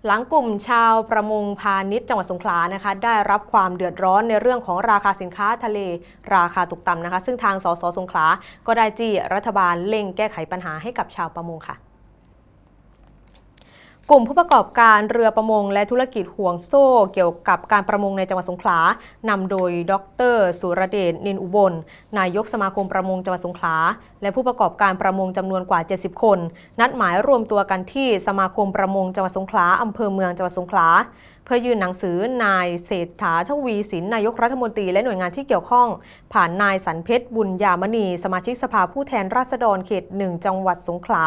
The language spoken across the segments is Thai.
หลังกลุ่มชาวประมงพาณิชย์จังหวัดสงขลานะคะได้รับความเดือดร้อนในเรื่องของราคาสินค้าทะเลราคาตกต่ำนะคะซึ่งทางสสสงขลาก็ได้จี้รัฐบาลเร่งแก้ไขปัญหาให้กับชาวประมงค่ะกลุ่มผู้ประกอบการเรือประมงและธุรกิจห่วงโซ่เกี่ยวกับการประมงในจังหวัดสงขลานำโดยดร.สุรเดช นินอุบลนายกสมาคมประมงจังหวัดสงขลาและผู้ประกอบการประมงจำนวนกว่า70คนนัดหมายรวมตัวกันที่สมาคมประมงจังหวัดสงขลาอำเภอเมืองจังหวัดสงขลาเพื่อยื่นหนังสือนายเศรษฐาทวีสินนายกรัฐมนตรีและหน่วยงานที่เกี่ยวข้องผ่านนายสันเพชรบุญญามณีสมาชิกสภาผู้แทนราษฎรเขต 1 จังหวัดสงขลา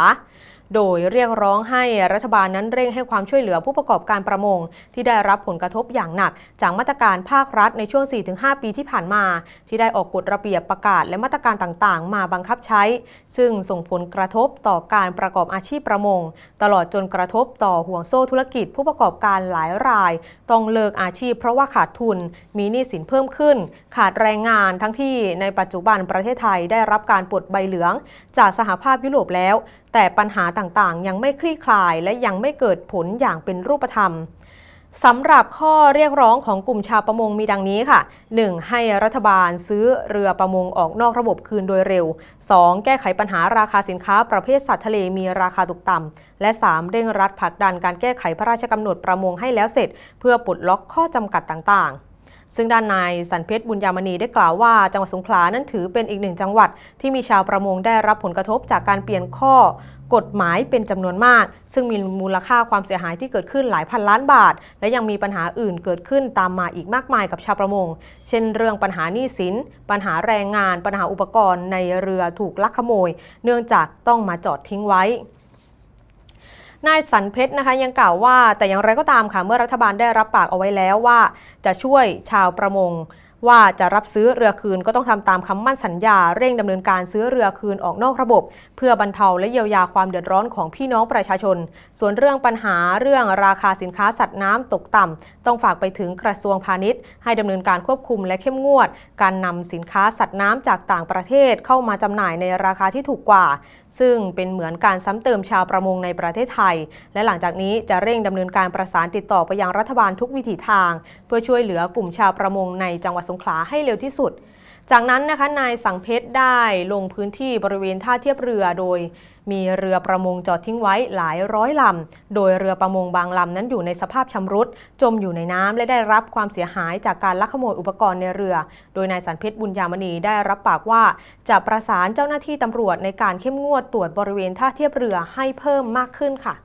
โดยเรียกร้องให้รัฐบาลนั้นเร่งให้ความช่วยเหลือผู้ประกอบการประมงที่ได้รับผลกระทบอย่างหนักจากมาตรการภาครัฐในช่วง 4-5 ปีที่ผ่านมาที่ได้ออกกฎระเบียบประกาศและมาตรการต่างๆมาบังคับใช้ซึ่งส่งผลกระทบต่อการประกอบอาชีพประมงตลอดจนกระทบต่อห่วงโซ่ธุรกิจผู้ประกอบการหลายรายต้องเลิกอาชีพเพราะว่าขาดทุนมีหนี้สินเพิ่มขึ้นขาดแรงงานทั้งที่ในปัจจุบันประเทศไทยได้รับการปลดใบเหลืองจากสหภาพยุโรปแล้วแต่ปัญหาต่างๆยังไม่คลี่คลายและยังไม่เกิดผลอย่างเป็นรูปธรรมสำหรับข้อเรียกร้องของกลุ่มชาวประมงมีดังนี้ค่ะ 1. ให้รัฐบาลซื้อเรือประมงออกนอกระบบคืนโดยเร็ว 2. แก้ไขปัญหาราคาสินค้าประเภทสัตว์ทะเลมีราคาตกต่ำและ 3. เร่งรัดผลักดันการแก้ไขพระราชกำหนดประมงให้แล้วเสร็จเพื่อปลดล็อกข้อจำกัดต่างๆซึ่งด้านนายสันเพชรบุญญามณีได้กล่าวว่าจังหวัดสงขลานั้นถือเป็นอีกหนึ่งจังหวัดที่มีชาวประมงได้รับผลกระทบจากการเปลี่ยนข้อกฎหมายเป็นจำนวนมากซึ่งมีมูลค่าความเสียหายที่เกิดขึ้นหลายพันล้านบาทและยังมีปัญหาอื่นเกิดขึ้นตามมาอีกมากมายกับชาวประมงเช่นเรื่องปัญหาหนี้สินปัญหาแรงงานปัญหาอุปกรณ์ในเรือถูกลักขโมยเนื่องจากต้องมาจอดทิ้งไว้นายสันเพชรนะคะยังกล่าวว่าแต่อย่างไรก็ตามค่ะเมื่อรัฐบาลได้รับปากเอาไว้แล้วว่าจะช่วยชาวประมงว่าจะรับซื้อเรือคืนก็ต้องทำตามคำมั่นสัญญาเร่งดำเนินการซื้อเรือคืนออกนอกระบบเพื่อบรรเทาและเยียวยาความเดือดร้อนของพี่น้องประชาชนส่วนเรื่องปัญหาเรื่องราคาสินค้าสัตว์น้ำตกต่ำต้องฝากไปถึงกระทรวงพาณิชย์ให้ดำเนินการควบคุมและเข้มงวดการนำสินค้าสัตว์น้ำจากต่างประเทศเข้ามาจำหน่ายในราคาที่ถูกกว่าซึ่งเป็นเหมือนการซ้ำเติมชาวประมงในประเทศไทยและหลังจากนี้จะเร่งดำเนินการประสานติดต่อไปยังรัฐบาลทุกวิถีทางเพื่อช่วยเหลือกลุ่มชาวประมงในจังหวัดสงขลาให้เร็วที่สุดจากนั้นนะคะนายสังเพชรได้ลงพื้นที่บริเวณท่าเทียบเรือโดยมีเรือประมงจอดทิ้งไว้หลายร้อยลำโดยเรือประมงบางลำนั้นอยู่ในสภาพชำรุดจมอยู่ในน้ำและได้รับความเสียหายจากการลักขโมยอุปกรณ์ในเรือโดยนายสันเพชรบุญญามณีได้รับปากว่าจะประสานเจ้าหน้าที่ตำรวจในการเข้มงวดตรวจบริเวณท่าเทียบเรือให้เพิ่มมากขึ้นค่ะ